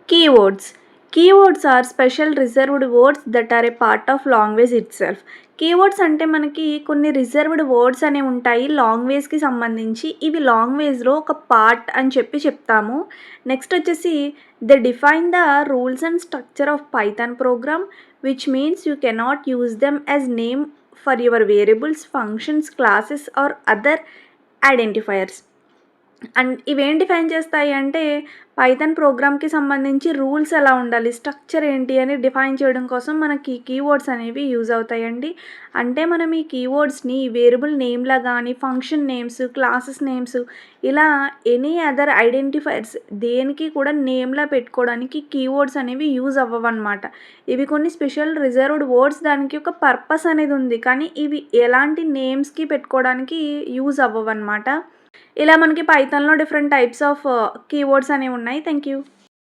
Keywords. Keywords are special reserved words that are a part of language itself. Keywords అంటే మనకి కొన్ని reserved words అనేవి ఉంటాయి లాంగ్వేజ్కి సంబంధించి. ఇవి లాంగ్వేజ్లో ఒక పార్ట్ అని చెప్తాము. నెక్స్ట్ వచ్చేసి they define the rules and structure of Python program which means you cannot use them as name for your variables, functions, classes or other identifiers. And ఇవేం డిఫైన్ చేస్తాయి అంటే పైథాన్ ప్రోగ్రామ్కి సంబంధించి రూల్స్ ఎలా ఉండాలి, స్ట్రక్చర్ ఏంటి అని డిఫైన్ చేయడం కోసం మనకి కీవర్డ్స్ అనేవి యూజ్ అవుతాయండి. అంటే మనం ఈ కీవర్డ్స్ని వేరియబుల్ నేమ్లా కానీ, ఫంక్షన్ నేమ్స్, క్లాసెస్ నేమ్స్, ఇలా ఎనీ అదర్ ఐడెంటిఫైర్స్ దేనికి కూడా నేమ్లా పెట్టుకోవడానికి కీవర్డ్స్ అనేవి యూజ్ అవ్వవన్నమాట. ఇవి కొన్ని స్పెషల్ రిజర్వ్డ్ వర్డ్స్, దానికి ఒక పర్పస్ అనేది ఉంది, కానీ ఇవి ఎలాంటి నేమ్స్కి పెట్టుకోవడానికి యూజ్ అవ్వవన్నమాట. ఇలా మనకి పైథాన్‌లో డిఫరెంట్ టైప్స్ ఆఫ్ కీవర్డ్స్ అనేవి ఉన్నాయి. Thank you.